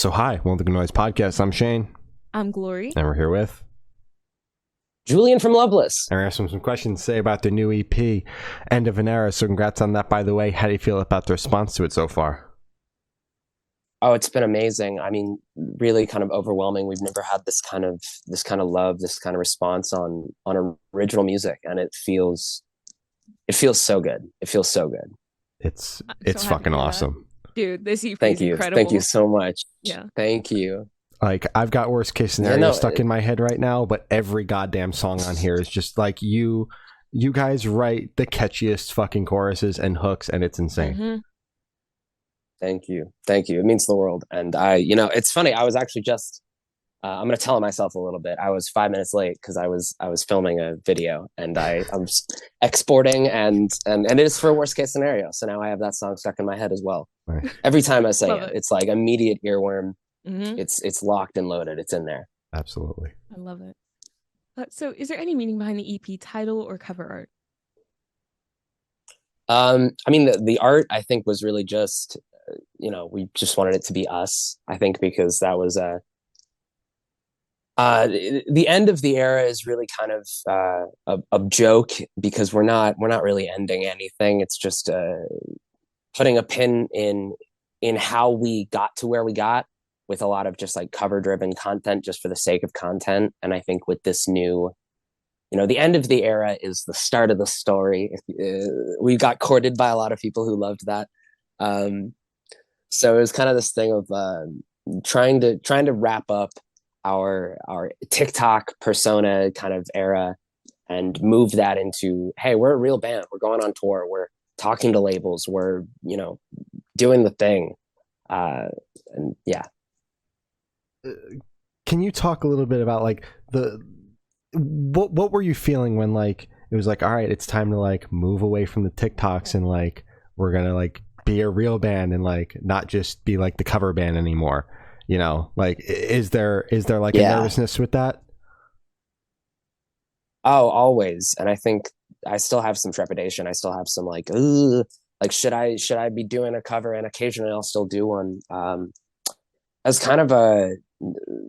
So hi, welcome to the Noise Podcast. I'm Shane. I'm Glory. And we're here with Julian from Loveless. And we're asking some questions to say about their new EP, End of an Era. So congrats on that, by the way. How do you feel about the response to it so far? Oh, it's been amazing. I mean, really kind of overwhelming. We've never had this kind of love, this kind of response on original music, and it feels so good. It feels so good. It's so fucking awesome. Dude, this EP Thank is you. incredible. Thank you so much. Yeah. Thank you. Like, I've got worst case scenario stuck in my head right now, but every goddamn song on here is just like you guys write the catchiest fucking choruses and hooks, and it's insane. Mm-hmm. Thank you. It means the world. And it's funny. I was actually just, I'm going to tell myself a little bit. I was 5 minutes late because I was filming a video, and I'm exporting and it is for a worst case scenario. So now I have that song stuck in my head as well. Right. Every time I say Love it, it. it's like immediate earworm. Mm-hmm. It's locked and loaded. It's in there. Absolutely. I love it. So is there any meaning behind the EP title or cover art? I mean, the art, I think, was really just, we just wanted it to be us, I think, because that was the end of the era is really kind of a joke, because we're not really ending anything. It's just putting a pin in how we got to where we got, with a lot of just like cover driven content just for the sake of content. And I think with this new, the end of the era is the start of the story. We got courted by a lot of people who loved that. So it was kind of this thing of trying to wrap up our TikTok persona kind of era and move that into, hey, we're a real band. We're going on tour. We're talking to labels. We're, doing the thing. And yeah. Can you talk a little bit about like what were you feeling when like it was like, all right, it's time to like move away from the TikToks and like we're gonna like be a real band and like not just be like the cover band anymore? Like is there like a nervousness with that? Oh, always. And I think I still have some trepidation. I still have some like, ugh, like should I be doing a cover? And occasionally I'll still do one. As kind of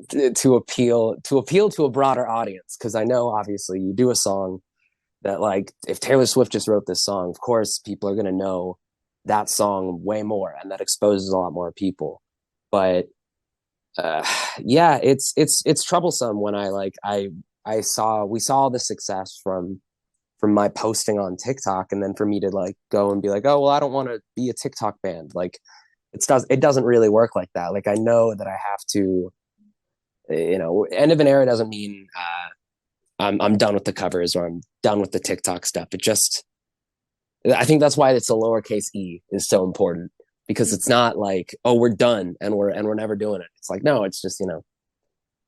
to appeal to a broader audience, because I know obviously you do a song that, like, if Taylor Swift just wrote this song, of course people are going to know that song way more, and that exposes a lot more people. But yeah, it's troublesome when we saw the success from my posting on TikTok, and then for me to like go and be like, oh well, I don't want to be a TikTok band. Like it doesn't really work like that. Like I know that I have to, end of an era doesn't mean I'm done with the covers or I'm done with the TikTok stuff. I think that's why it's a lowercase e is so important, because it's not like, oh, we're done and we're never doing it. It's like, no, it's just,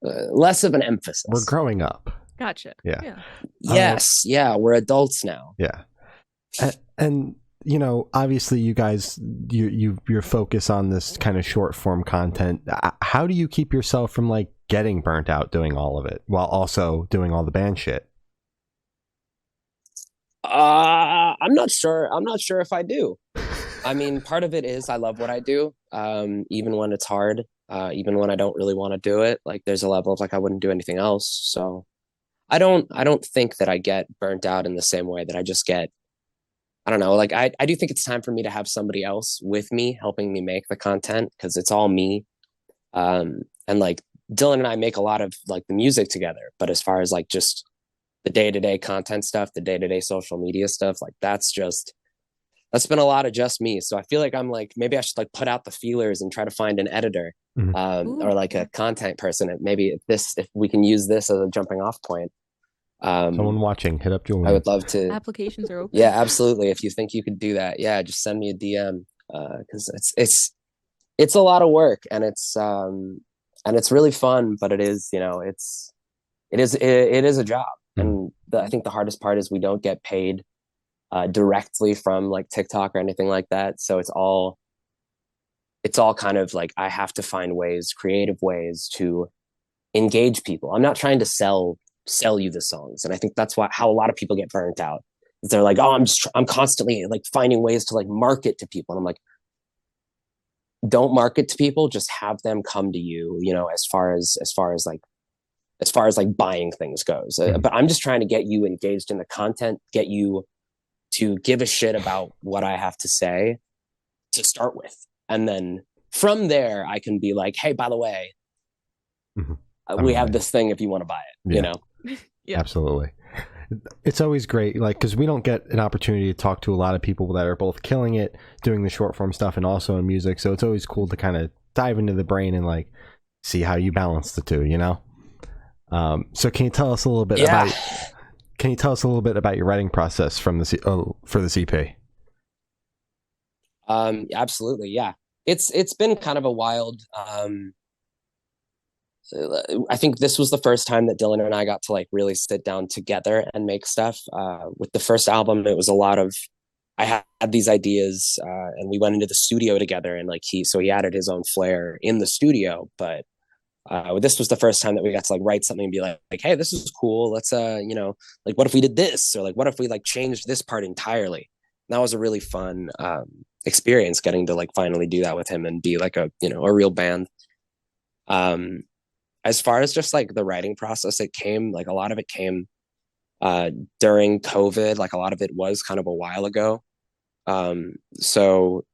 less of an emphasis. We're growing up. Gotcha. Yeah. Yes. Yeah. We're adults now. Yeah. And obviously you guys, your focus on this kind of short form content. How do you keep yourself from like getting burnt out doing all of it while also doing all the band shit? I'm not sure if I do. I mean, part of it is I love what I do, even when it's hard, even when I don't really want to do it. Like there's a level of like I wouldn't do anything else. So I don't think that I get burnt out in the same way that I just get, I don't know, like I do think it's time for me to have somebody else with me helping me make the content, because it's all me. And like Dylan and I make a lot of like the music together, but as far as like just the day-to-day content stuff, the day-to-day social media stuff, like that's been a lot of just me. So I feel like I'm like, maybe I should like put out the feelers and try to find an editor, or like a content person. And maybe if we can use this as a jumping off point. Someone watching, hit up Julian. I would love to. Applications are open. Yeah, absolutely. If you think you could do that, yeah, just send me a DM, because it's a lot of work, and it's really fun, but it is a job. And I think the hardest part is we don't get paid directly from like TikTok or anything like that. So it's all kind of like I have to find creative ways to engage people. I'm not trying to sell you the songs, and I think that's how a lot of people get burnt out. They're like, oh, I'm constantly like finding ways to like market to people, and I'm like, don't market to people, just have them come to you, as far as like buying things goes. But I'm just trying to get you engaged in the content, get you to give a shit about what I have to say to start with. And then from there, I can be like, hey, by the way, we have this thing if you want to buy it, Yeah. Absolutely. It's always great, like, because we don't get an opportunity to talk to a lot of people that are both killing it, doing the short form stuff and also in music. So it's always cool to kind of dive into the brain and like see how you balance the two, So can you tell us a little bit about your writing process from for the CP? Absolutely. Yeah. It's been kind of a wild, I think this was the first time that Dylan and I got to like really sit down together and make stuff. With the first album, it was a lot of, I had these ideas, and we went into the studio together, and like he added his own flair in the studio. But this was the first time that we got to like write something and be like, hey, this is cool. Let's, like, what if we did this? Or like, what if we like changed this part entirely? And that was a really fun experience, getting to like finally do that with him and be like a real band. As far as just like the writing process, a lot of it came during COVID. Like a lot of it was kind of a while ago. So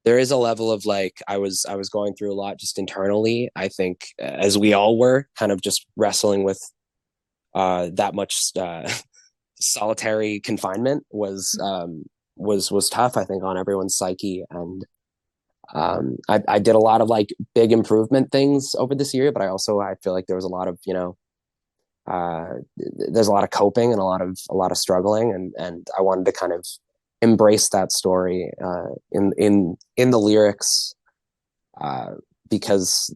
there is a level of like, I was going through a lot just internally. I think as we all were, kind of just wrestling with that much solitary confinement was tough, I think, on everyone's psyche. And I did a lot of like big improvement things over this year, but I feel like there was a lot of, there's a lot of coping and a lot of struggling. And I wanted to kind of embrace that story in the lyrics, because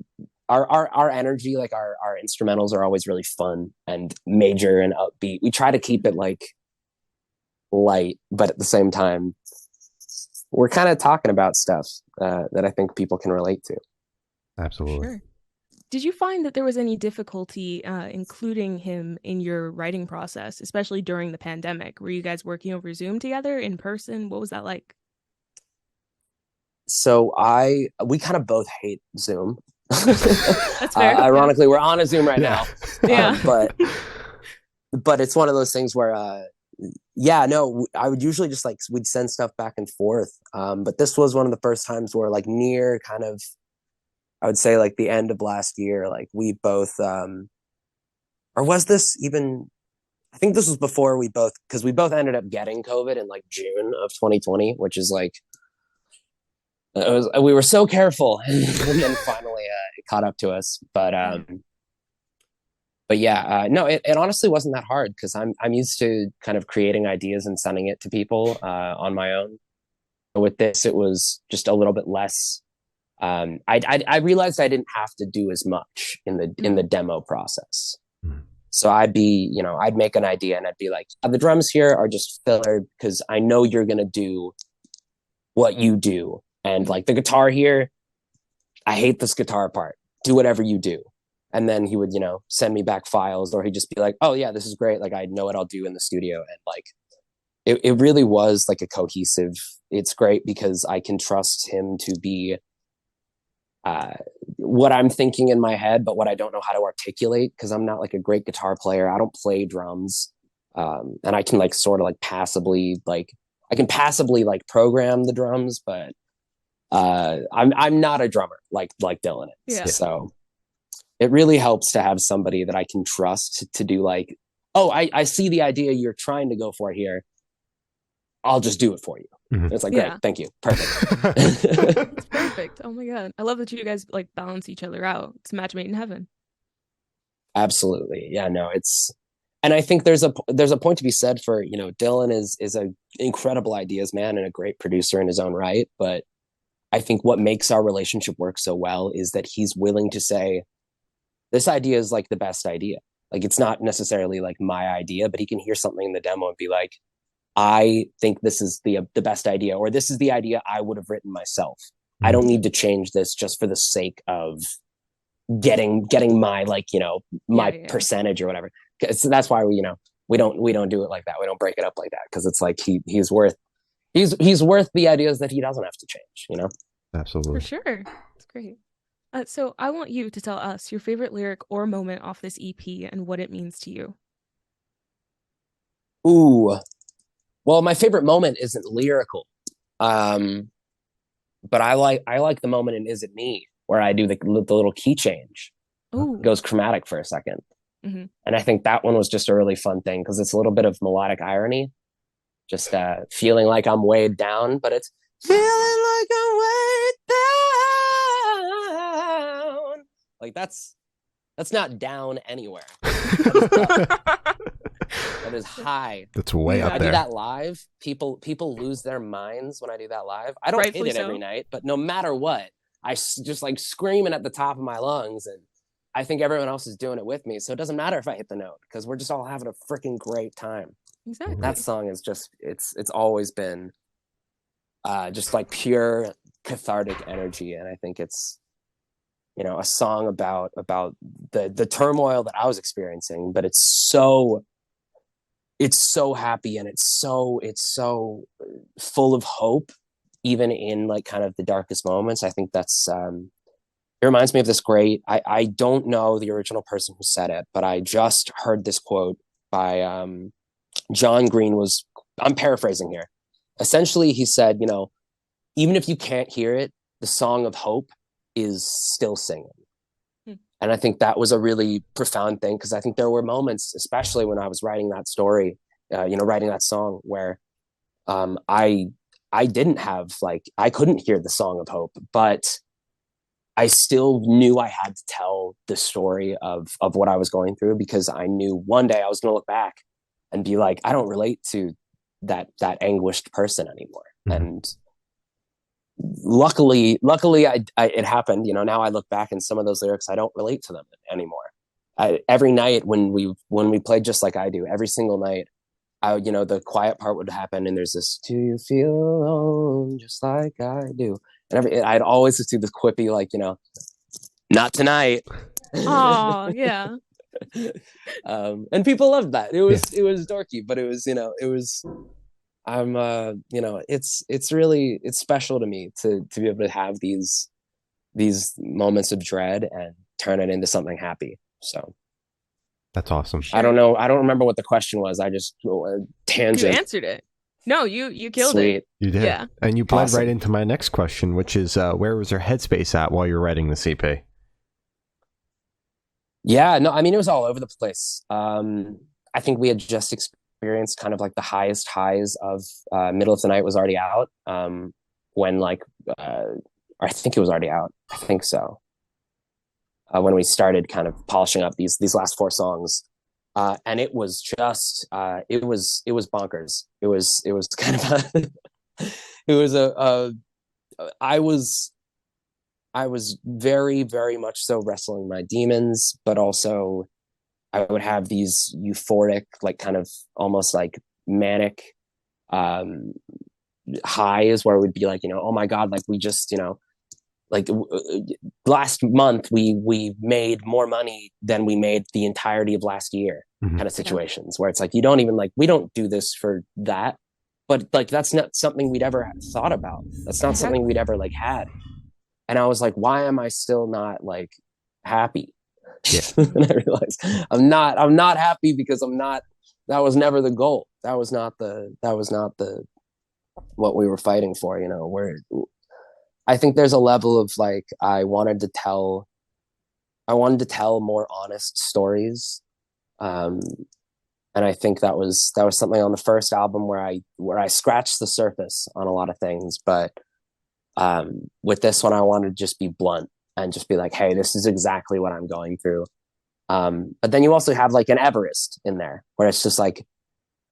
our energy, like our instrumentals are always really fun and major and upbeat. We try to keep it like light, but at the same time, we're kind of talking about stuff that I think people can relate to. Absolutely. Sure. Did you find that there was any difficulty including him in your writing process, especially during the pandemic? Were you guys working over Zoom together, in person? What was that like? So we kind of both hate Zoom. That's fair. Ironically, we're on a Zoom right now. Yeah. But it's one of those things where I would usually just like, we'd send stuff back and forth. But this was one of the first times where like near kind of, I would say like the end of last year, like we both, or was this even, I think this was before because we both ended up getting COVID in like June of 2020, which is like, we were so careful, and then finally it caught up to us. But yeah, no, it honestly wasn't that hard, because I'm used to kind of creating ideas and sending it to people on my own. But with this, it was just a little bit less. I realized I didn't have to do as much in the demo process. So I'd make an idea and I'd be like, the drums here are just filler because I know you're gonna do what you do, and like the guitar here, I hate this guitar part. Do whatever you do. And then he would, send me back files, or he'd just be like, oh yeah, this is great. Like, I know what I'll do in the studio. And like, it really was like a cohesive, it's great because I can trust him to be what I'm thinking in my head, but what I don't know how to articulate, because I'm not like a great guitar player. I don't play drums. And I can like sort of like passively like program the drums, but I'm not a drummer like Dylan is. Yeah. So it really helps to have somebody that I can trust to do like, oh, I see the idea you're trying to go for here. I'll just do it for you. Mm-hmm. It's like, great, thank you. Perfect. It's perfect. Oh my God. I love that you guys like balance each other out. It's a match made in heaven. Absolutely. Yeah, no, and I think there's a point to be said for, Dylan is a incredible ideas man and a great producer in his own right. But I think what makes our relationship work so well is that he's willing to say, this idea is like the best idea. Like, it's not necessarily like my idea, but he can hear something in the demo and be like, I think this is the best idea, or this is the idea I would have written myself. I don't need to change this just for the sake of getting my like, my percentage or whatever. So that's why we don't do it like that. We don't break it up like that, because it's like he's worth the ideas that he doesn't have to change. Absolutely. For sure. It's great. So I want you to tell us your favorite lyric or moment off this EP and what it means to you. Ooh, well, my favorite moment isn't lyrical, um, but I like the moment in "Is It Me" where I do the little key change. It Oh. goes chromatic for a second, Hmm. and I think that one was just a really fun thing because it's a little bit of melodic irony, just feeling like I'm weighed down, but it's feeling like I'm weighed down. Like that's not down anywhere. That is high. That's way Yeah. up I do there. that live. People lose their minds when I do that live. I don't hit Rightfully it every so. night, but no matter what, just like screaming at the top of my lungs, and I think everyone else is doing it with me. So it doesn't matter if I hit the note because we're just all having a freaking great time. Exactly. That song is just it's always been just like pure cathartic energy, and I think it's a song about the turmoil that I was experiencing, but it's so happy, and it's so full of hope, even in like kind of the darkest moments. I think that's it reminds me of this great, I don't know the original person who said it, but I just heard this quote by John Green. I'm paraphrasing here. Essentially, he said, even if you can't hear it, the song of hope is still singing. And I think that was a really profound thing, because I think there were moments, especially when I was writing that story, writing that song, where I didn't have, like, I couldn't hear the song of hope, but I still knew I had to tell the story of what I was going through, because I knew one day I was going to look back and be like, I don't relate to that anguished person anymore. Mhm. And luckily it happened. Now I look back and some of those lyrics, I don't relate to them anymore. Every night when we played Just Like I Do, every single night, the quiet part would happen, and there's this, do you feel alone just like I do, and I'd always just do the quippy, like, not tonight. Oh, yeah. And people loved that. It was dorky, but it was it's really, it's special to me to be able to have these moments of dread and turn it into something happy. So That's awesome. I don't know. I don't remember what the question was. I just tangent. You answered it. No, you killed Sweet. it. You did. Yeah. And you bled Awesome. right into my next question, which is where was your headspace at while you were writing the CP? Yeah, no, I mean, it was all over the place. I think we had just experienced kind of like the highest highs of Middle of the Night was already out. When like, I think it was already out. I think so. When we started kind of polishing up these last 4 songs. And it was just, it was bonkers. It was kind of it was I was very, very much so wrestling my demons, but also I would have these euphoric, like kind of almost like manic highs where we'd be like, oh my God, like we just, like last month we made more money than we made the entirety of last year, Mhm. kind of situations where it's like, you don't even, like, we don't do this for that, but like that's not something we'd ever thought about. That's not something we'd ever like had. And I was like, why am I still not like happy? Yeah. And I realized I'm not happy because that was never the goal. That was not the what we were fighting for, where I think there's a level of like, I wanted to tell more honest stories. And I think that was something on the first album where I scratched the surface on a lot of things, but with this one, I wanted to just be blunt and just be like, hey, this is exactly what I'm going through. But then you also have like an Everest in there where it's just like,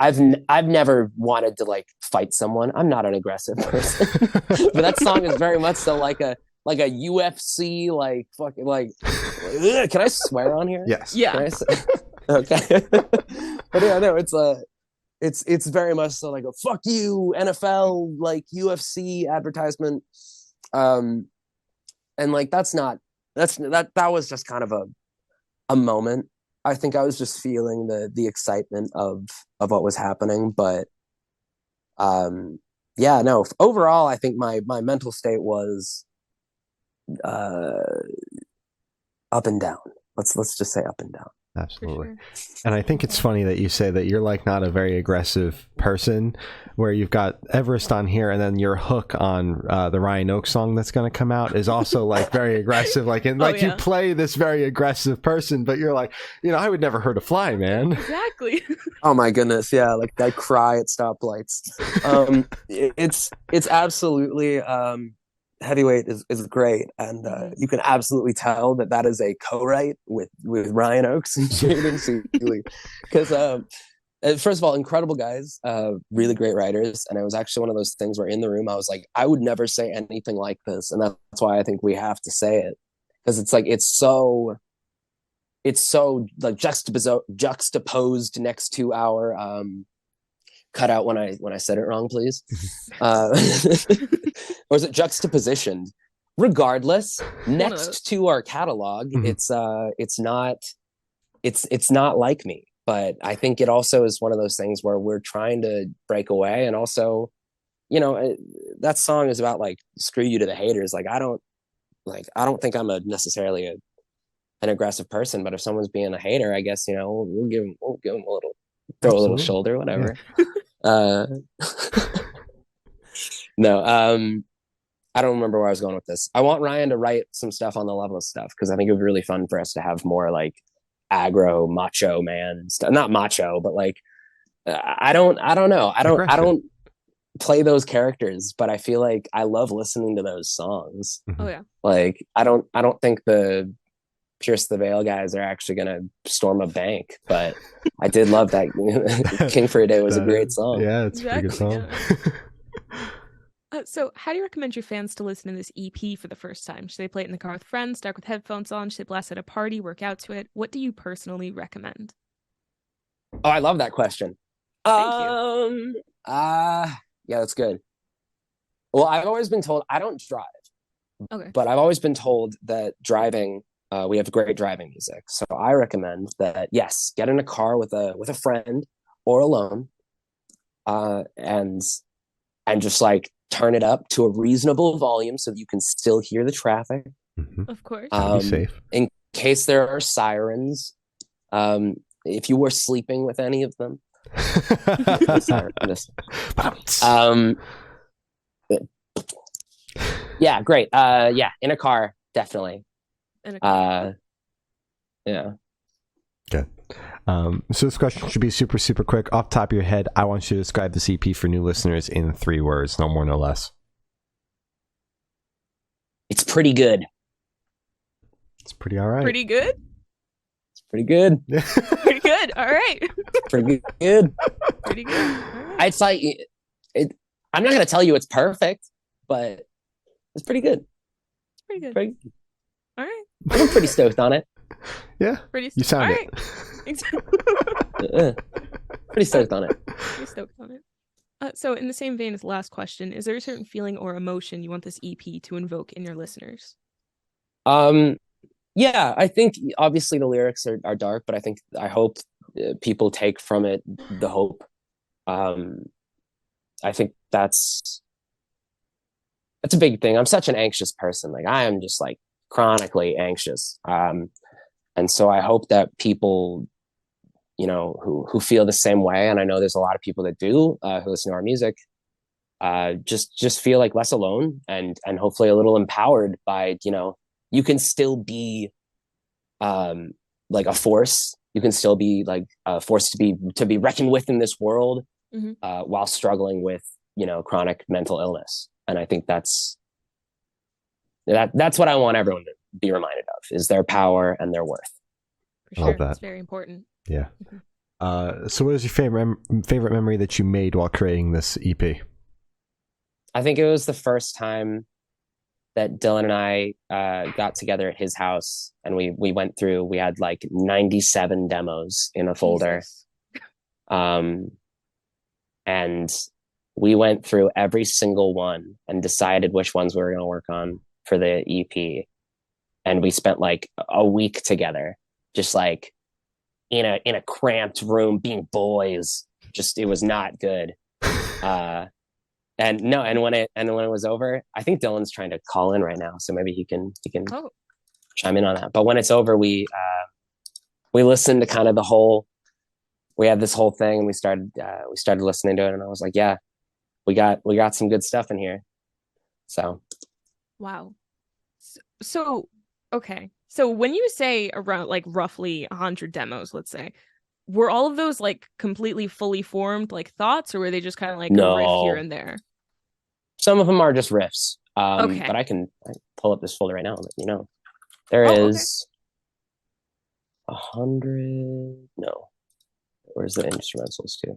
I've never wanted to like fight someone. I'm not an aggressive person, but that song is very much so like a UFC, like fucking like, can I swear on here? Yes. Yeah. Okay. But yeah, no, it's very much so like a fuck you NFL, like UFC advertisement. And like that was just kind of a moment. I think I was just feeling the excitement of what was happening, but yeah, no, overall I think my mental state was uh, up and down. Let's just say up and down. Absolutely. Sure. And I think it's funny that you say that you're like not a very aggressive person, where you've got Everest on here, and then your hook on the Ryan Oak song that's going to come out is also like very aggressive. Like, and like you play this very aggressive person, but you're like, I would never hurt a fly, man. Exactly. Oh my goodness, yeah. Like I cry at stoplights. It's absolutely. Heavyweight is great, and you can absolutely tell that is a co-write with Ryan Oakes and Jaden Seeley, because first of all, incredible guys, really great writers, and it was actually one of those things where in the room I was like, I would never say anything like this, and that's why I think we have to say it, because it's like it's so like juxtaposed next to our cut out when I said it wrong, please. Or is it juxtapositioned? Regardless, next to our catalog, it's not like me. But I think it also is one of those things where we're trying to break away, and also, that song is about like screw you to the haters. Like I don't think I'm necessarily an aggressive person, but if someone's being a hater, I guess we'll give them a little. Throw a little shoulder, whatever. Yeah. No, I don't remember where I was going with this. I want Ryan to write some stuff on the Loveless stuff, because I think it would be really fun for us to have more like aggro macho man stuff. Not macho, but like I don't know. I don't play those characters, but I feel like I love listening to those songs. Oh yeah. Like I don't think the Pierce the Veil guys are actually gonna storm a bank, but I did love that. King for a Day was a great song. Yeah, it's a pretty good song. Yeah. So how do you recommend your fans to listen to this EP for the first time? Should they play it in the car with friends, dark with headphones on? Should they blast at a party, work out to it? What do you personally recommend? Oh, I love that question. Thank you. Yeah, that's good. Well, I've always been told I don't drive. Okay. But I've always been told that driving, we have great driving music. So I recommend that, yes, get in a car with a friend or alone, and just like turn it up to a reasonable volume so that you can still hear the traffic. Of course. Be safe. In case there are sirens, if you were sleeping with any of them. Yeah, great. Yeah, in a car, definitely. In a car. Yeah. Good. So this question should be super, super quick. Off the top of your head, I want you to describe this EP for new listeners in 3 words, no more, no less. It's pretty good. It's pretty all right. Pretty good? It's pretty good. Pretty good. All right. Pretty good. Pretty good. All right. It's like, I'm not going to tell you it's perfect, but it's pretty good. It's pretty good. All right. I'm pretty stoked on it. Yeah. You sound all right. Pretty stoked on it. Pretty stoked on it. So in the same vein as the last question, is there a certain feeling or emotion you want this EP to invoke in your listeners? Yeah, I think obviously the lyrics are dark, but I hope people take from it the hope. I think that's a big thing. I'm such an anxious person. Like I am just like chronically anxious. And so I hope that people, who feel the same way, and I know there's a lot of people that do, who listen to our music, just feel like less alone and hopefully a little empowered by, you can still be like a force. You can still be like a force to be reckoned with in this world, while struggling with, chronic mental illness. And I think that's what I want everyone to be reminded of, is their power and their worth. For sure. That's very important. Yeah. So what is your favorite memory that you made while creating this EP? I think it was the first time that Dylan and I got together at his house, and we went through, we had like 97 demos in a folder. And we went through every single one and decided which ones we were going to work on for the EP. And we spent like a week together, just like in a cramped room being boys. Just, it was not good. And when it was over, I think Dylan's trying to call in right now, so maybe he can Oh, chime in on that. But when it's over, we listened to kind of we had this whole thing, and we started listening to it, and I was like, yeah, we got some good stuff in here. So wow. So okay. So when you say around like roughly 100 demos, let's say, were all of those like completely fully formed like thoughts, or were they just kind of like a riff here no, and there? some of them are just riffs. Okay. But I can pull up this folder right now and let you know. There Oh, is 100. No, where's the instrumentals to?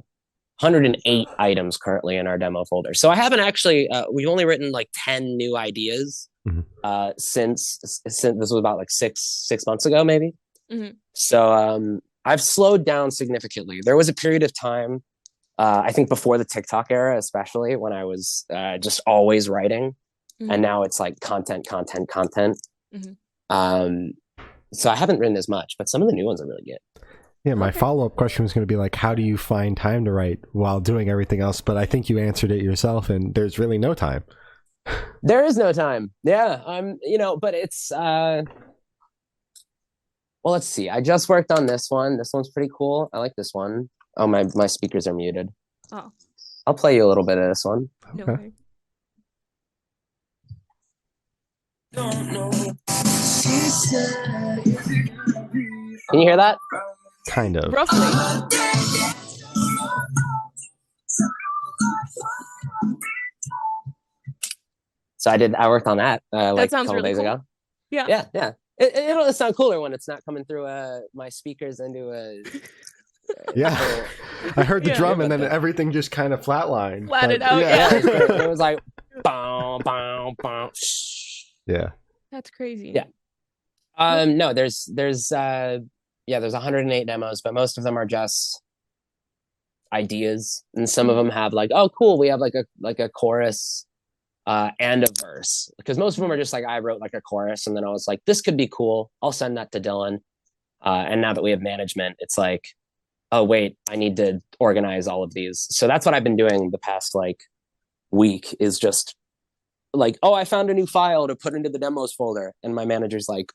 108 items currently in our demo folder. So I haven't actually. We've only written like 10 new ideas since this was about like six months ago, maybe. Mm-hmm. So I've slowed down significantly. There was a period of time, I think before the TikTok era, especially, when I was just always writing, and now it's like content. So I haven't written as much, but some of the new ones are really good. Yeah, my follow-up question was going to be like, how do you find time to write while doing everything else? But I think you answered it yourself, and there's really no time. There is no time. Yeah, but it's well, let's see. I just worked on this one. This one's pretty cool. I like this one. Oh, my speakers are muted. Oh, I'll play you a little bit of this one. no Okay. way. Can you hear that? Kind of. Roughly. So I worked on that like a sounds couple really days cool. ago. Yeah. Yeah. It'll sound cooler when it's not coming through my speakers into a Yeah. I heard the Yeah. drum and then everything just kind of flatlined. Flatted But out, yeah. yeah. It was like bow, bow, bow. Yeah. That's crazy. Yeah. No, there's 108 demos, but most of them are just ideas, and some of them have like, oh cool, we have like a chorus and a verse, because most of them are just like, I wrote like a chorus and then I was like, this could be cool, I'll send that to Dylan, and now that we have management, it's like, oh wait, I need to organize all of these. So that's what I've been doing the past like week, is just like, oh, I found a new file to put into the demos folder, and my manager's like,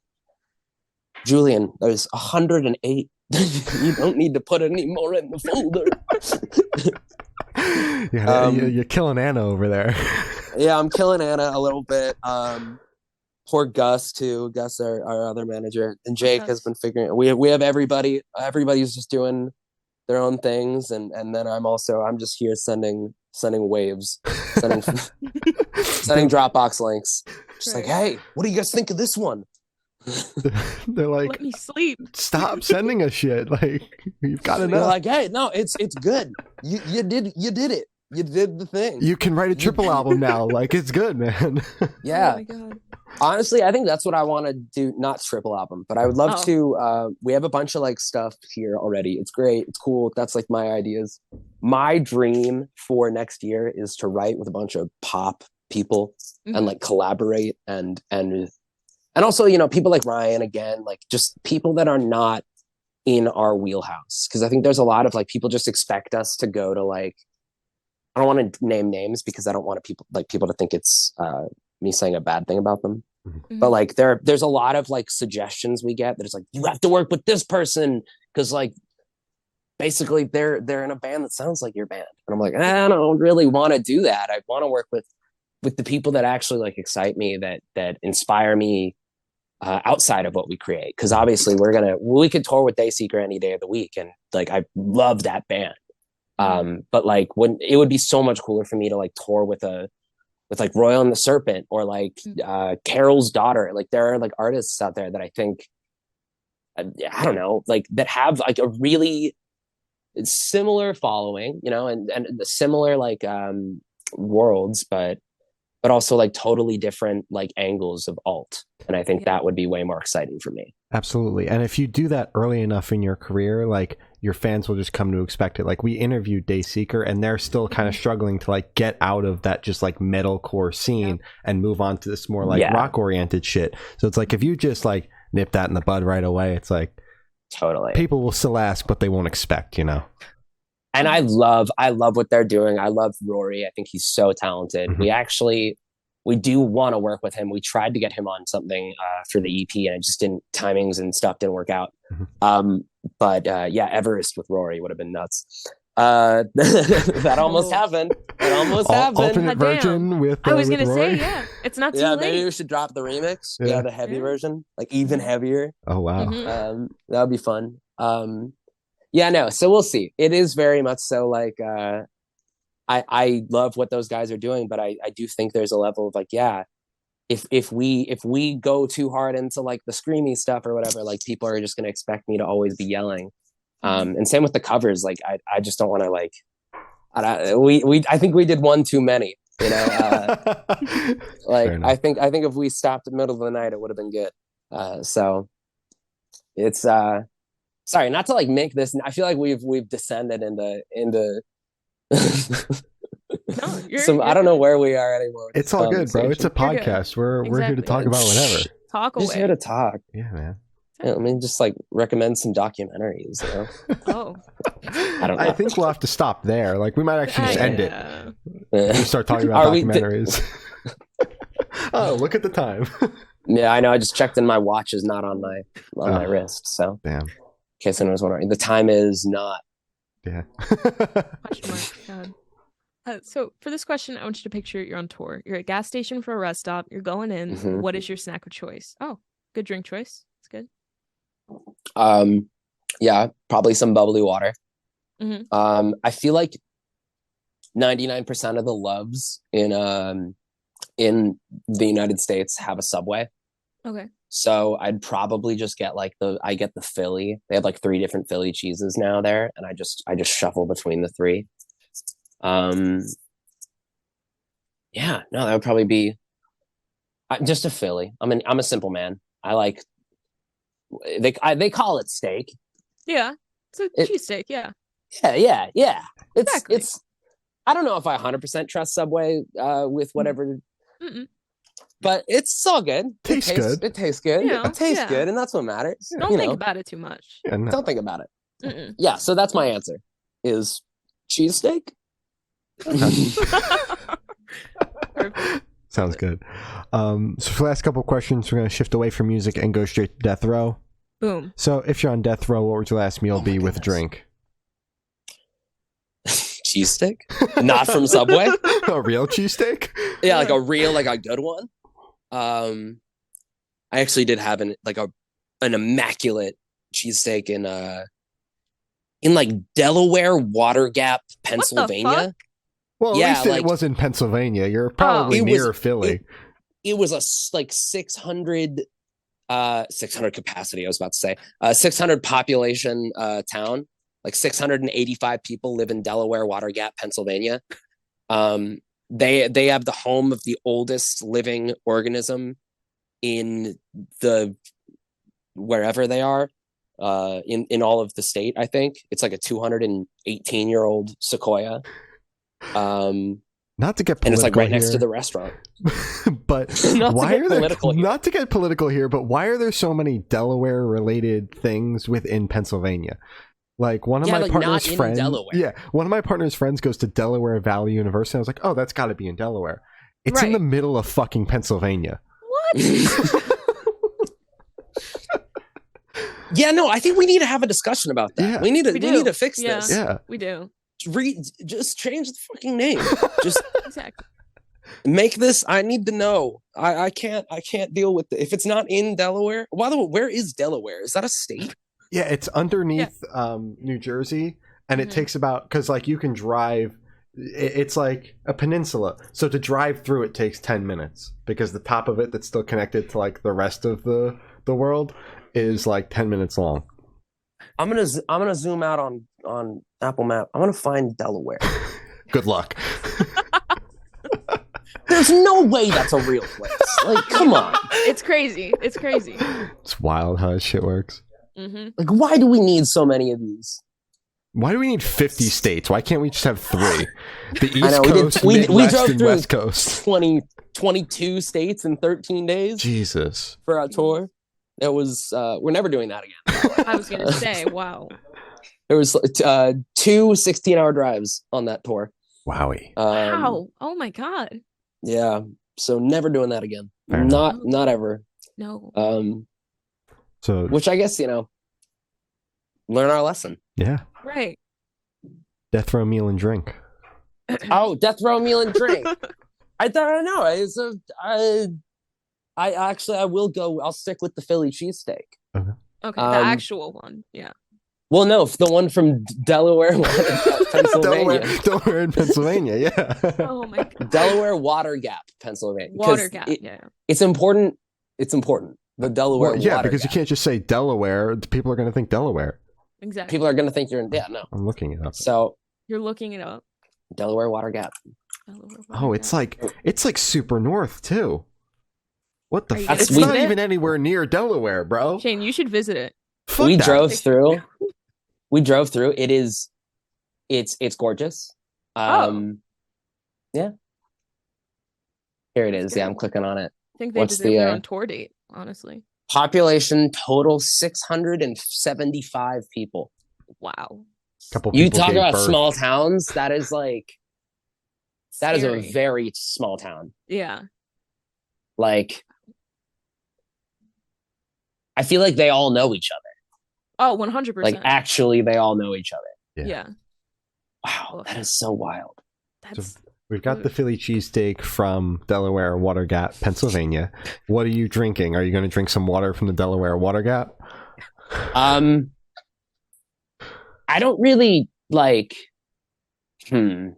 Julian, there's 108. You don't need to put any more in the folder. Yeah, you're killing Anna over there. Yeah, I'm killing Anna a little bit. Poor Gus too. Gus, our other manager, and Jake has been figuring it. We have everybody. Everybody's just doing their own things, and then I'm just here sending waves, sending Dropbox links. Just like, hey, what do you guys think of this one? They're like, Let me sleep. stop sending us shit. Like, you've got to know. They're like, hey, no, it's good. You did it. You did the thing. You can write a triple album now. Like, it's good, man. Yeah. Oh my God. Honestly, I think that's what I want to do. Not triple album, but I would love to. We have a bunch of like stuff here already. It's great. It's cool. That's like my ideas. My dream for next year is to write with a bunch of pop people and like collaborate and also, people like Ryan, again, like just people that are not in our wheelhouse. Because I think there's a lot of like people just expect us to go to like, I don't want to name names because I don't want people to think it's me saying a bad thing about them. But like there's a lot of like suggestions we get that it's like, you have to work with this person because like basically they're in a band that sounds like your band. And I'm like, I don't really want to do that. I want to work with the people that actually like excite me, that inspire me. Outside of what we create, because obviously we could tour with Dayseeker any day of the week, and like I love that band, but like when it would be so much cooler for me to like tour with like Royal and the Serpent or like Carol's Daughter. Like there are like artists out there that I think I don't know, like that have like a really similar following, and the similar like worlds, but also like totally different like angles of alt. And I think that would be way more exciting for me. Absolutely. And if you do that early enough in your career, like your fans will just come to expect it. Like we interviewed Dayseeker and they're still kind of struggling to like get out of that just like metalcore scene and move on to this more like rock oriented shit. So it's like, if you just like nip that in the bud right away, it's like totally people will still ask, but they won't expect, And I love what they're doing. I love Rory. I think he's so talented. Mhm. We do want to work with him. We tried to get him on something for the EP, and it just didn't. Timings and stuff didn't work out. But yeah, Everest with Rory would have been nuts. That almost happened. It almost happened. Alternate version with I was gonna Rory? say, yeah, it's not too Yeah, late. maybe we should drop the remix. Yeah. Yeah, the heavy version, like even heavier. Oh wow. That would be fun. Yeah, no. So we'll see. It is very much so like I love what those guys are doing, but I do think there's a level of like, yeah, if we go too hard into like the screamy stuff or whatever, like people are just gonna expect me to always be yelling. And same with the covers. Like I just don't want to like. I think we did one too many. You know, like I think if we stopped in the middle of the night, it would have been good. So it's sorry, not to like make this. I feel like we've descended into No, I don't know where we are anymore. It's all good, bro. It's a podcast. We're here to talk about whatever. Talk away. Just here to talk. Yeah, man. Yeah, I mean, just like recommend some documentaries. You know? Oh, I don't know. I think we'll have to stop there. Like we might actually just end it. And start talking about documentaries. Oh, look at the time. Yeah, I know. I just checked in. My watch is not on my wrist. So, damn. In case anyone was wondering, the time is not. Yeah. Question mark. God. So for this question, I want you to picture you're on tour. You're at a gas station for a rest stop. You're going in. What is your snack of choice? Oh, good drink choice. It's good. Yeah, probably some bubbly water. I feel like 99% of the Loves in the United States have a Subway. Okay. So I'd probably just get I get the Philly. They have like 3 different Philly cheeses now there, and I just shuffle between the 3. Yeah, no, that would probably be just a Philly. I'm a simple man. I like they call it steak. Yeah, it's a cheesesteak. Yeah. Yeah. Exactly. It's. I don't know if I 100% trust Subway with whatever, but it's all good. Tastes good. It tastes good. You know, it tastes good, and that's what matters. Don't think about it too much. Yeah, no. Don't think about it. Yeah, so that's my answer. Is cheesesteak. Perfect. Sounds good. So for the last couple of questions, we're going to shift away from music and go straight to death row. Boom. So if you're on death row, what would your last meal be with drink? Cheesesteak? Not from Subway? A real cheesesteak? Yeah, like a real, like a good one. I actually did have an immaculate cheesesteak in like Delaware, Water Gap, Pennsylvania. Well, at least it was in Pennsylvania. You're probably near Philly. It was a like 600 capacity. I was about to say 600 population town. Like 685 people live in Delaware, Water Gap, Pennsylvania. They have the home of the oldest living organism in the wherever they are in all of the state. I think it's like a 218-year-old sequoia. Not to get political, and it's like right here, next to the restaurant. But why are there not to get political here? But why are there so many Delaware related things within Pennsylvania? Like one of my partner's friends, one of my partner's friends goes to Delaware Valley University. I was like, oh, that's got to be in Delaware. It's in the middle of fucking Pennsylvania. What? Yeah, no, I think we need to have a discussion about that. Yeah. We need to fix this. Yeah, we do. Just change the fucking name. Just exactly. Make this. I need to know. I can't deal with it if it's not in Delaware. By the way, where is Delaware? Is that a state? Yeah, it's underneath New Jersey, and it takes about, because like you can drive. It's like a peninsula, so to drive through it takes 10 minutes because the top of it that's still connected to like the rest of the world is like 10 minutes long. I'm gonna zoom out on Apple Map. I'm gonna find Delaware. Good luck. There's no way that's a real place. Like, come on. It's crazy. It's crazy. It's wild how this shit works. Like, why do we need so many of these? Why do we need 50 states? Why can't we just have 3? The East Coast, we Midwest, drove and through West Coast. 22 states in 13 days. Jesus. For our tour. It was, we're never doing that again. I was going to say, wow. There was 2 16-hour drives on that tour. Wowie. Wow. Oh my God. Yeah. So never doing that again. Fair Not ever. No. So, Which I guess, learn our lesson. yeah. Right. Death row meal and drink. Oh, death row meal and drink. I know. I will go. I'll stick with the Philly cheesesteak. Okay. The actual one. Yeah. Well, no, the one from Delaware, Pennsylvania. Delaware in Pennsylvania, yeah. Oh my God. Delaware Water Gap, Pennsylvania. Water Gap, yeah. It's important. It's important. The Delaware yeah, Water because Gap. you can't just say Delaware. People are going to think Delaware. Exactly. People are going to think you're in. Yeah, no. I'm looking it up. So You're looking it up. Delaware Water Gap. It's like super north too. What the? That's It's not even anywhere near Delaware, bro. Shane, you should visit it. Fuck we that. drove through. We drove through. It's gorgeous. Yeah. Here it is. Yeah, I'm clicking on it. I think they deserve their own tour date, honestly. Population total 675 people. Wow. You talk about small towns. That is like that is Scary. a very small town. Yeah. Like I feel like they all know each other. Oh, 100%. Like actually they all know each other. Yeah. Wow, that is so wild. That's We've got the Philly cheesesteak from Delaware Water Gap, Pennsylvania. What are you drinking? Are you going to drink some water from the Delaware Water Gap? I don't really like. I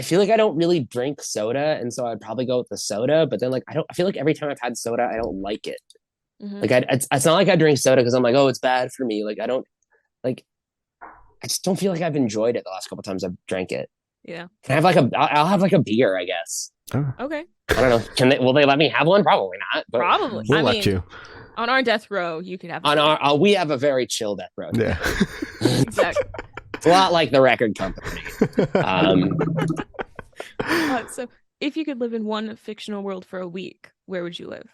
feel like I don't really drink soda, and so I'd probably go with the soda. But then, like, I feel like every time I've had soda, I don't like it. Mm-hmm. Like, it's not like I drink soda because I'm like, oh, it's bad for me. Like, I don't like. I just don't feel like I've enjoyed it the last couple times I've drank it. Yeah. Can I have like I'll have like a beer, I guess. Oh. Okay. I don't know. Will they let me have one? Probably not. But Probably. We'll let you. On our death row, you could have. On our we have a very chill death row. Yeah. Exactly. It's a lot like the record company. So, if you could live in one fictional world for a week, where would you live?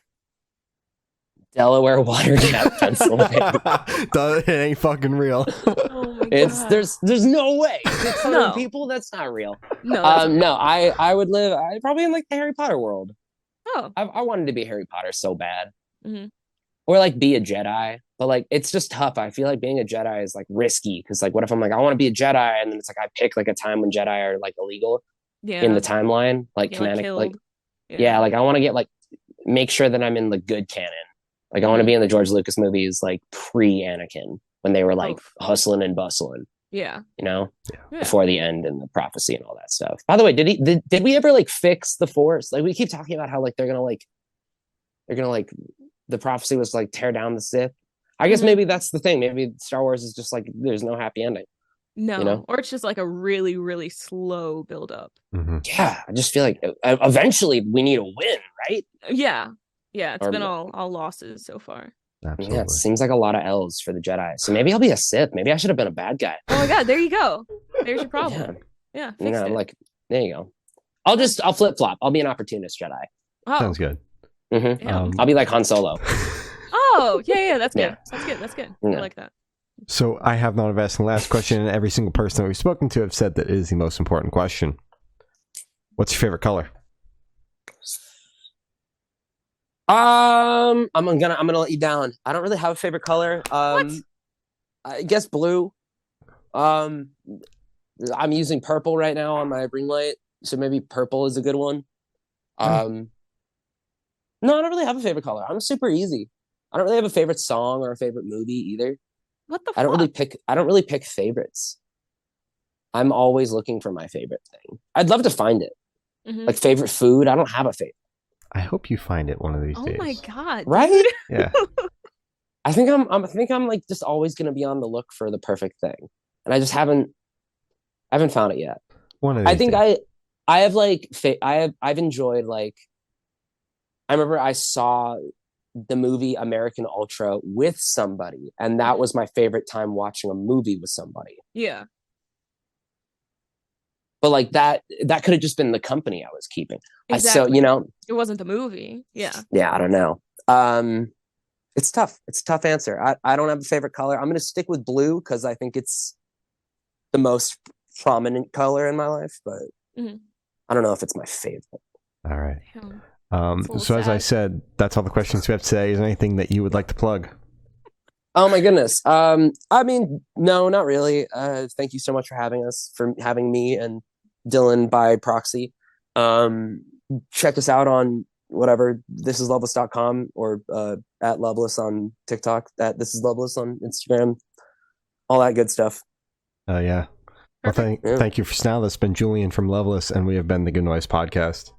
Delaware Water Gap, Pennsylvania. It ain't fucking real. Oh my God. There's no way. 600 people. That's not real. No. I would live. Probably in like the Harry Potter world. Oh. I wanted to be Harry Potter so bad, Mm-hmm. or like be a Jedi. But like it's just tough. I feel like being a Jedi is like risky because like what if I'm like I want to be a Jedi and then it's like I pick like a time when Jedi are like illegal in the timeline, like canon, like like I want to get like make sure that I'm in the good canon. Like I want to be in the George Lucas movies, like pre-Anakin when they were like hustling and bustling. Yeah, before the end and the prophecy and all that stuff. By the way, did we ever like fix the Force? Like we keep talking about how like they're gonna the prophecy was like tear down the Sith. I guess maybe that's the thing. Maybe Star Wars is just like there's no happy ending. No, or it's just like a really, really slow build up. Mm-hmm. Yeah, I just feel like eventually we need a win, right? Yeah, it's been all losses so far. Absolutely. Yeah, it seems like a lot of L's for the Jedi. So maybe I'll be a Sith. Maybe I should have been a bad guy. Oh my God, there you go. There's your problem. Yeah, fixed it. Like there you go. I'll flip flop. I'll be an opportunist Jedi. Oh. Sounds good. Mm-hmm. I'll be like Han Solo. Oh yeah, that's good. That's good. I like that. So I have not asked the last question, and every single person that we've spoken to have said that it is the most important question. What's your favorite color? I'm gonna let you down. I don't really have a favorite color. What? I guess blue. I'm using purple right now on my ring light, so maybe purple is a good one. No, I don't really have a favorite color. I'm super easy. I don't really have a favorite song or a favorite movie either. What the fuck? I don't really pick favorites. I'm always looking for my favorite thing. I'd love to find it. Mm-hmm. Like favorite food, I don't have a favorite. I hope you find it one of these days. Oh my God. Right? Yeah. I think I'm like just always gonna be on the look for the perfect thing. And I just haven't found it yet. One of these days. I have like I've enjoyed like I remember I saw the movie American Ultra with somebody, and that was my favorite time watching a movie with somebody. Yeah. But like that could have just been the company I was keeping. Exactly. So, it wasn't the movie. Yeah. Yeah, I don't know. It's tough. It's a tough answer. I don't have a favorite color. I'm going to stick with blue because I think it's the most prominent color in my life, but I don't know if it's my favorite. All right. Damn. So as I said, that's all the questions we have today. Is there anything that you would like to plug? Oh my goodness. I mean, no, not really. Thank you so much for having me and Dylan by proxy. Check us out on whatever, thisisloveless.com, or at Loveless on TikTok, at This Is Loveless on Instagram, all that good stuff. Yeah. Well, thank you for now. That's been Julian from Loveless, and we have been the Good Noise Podcast.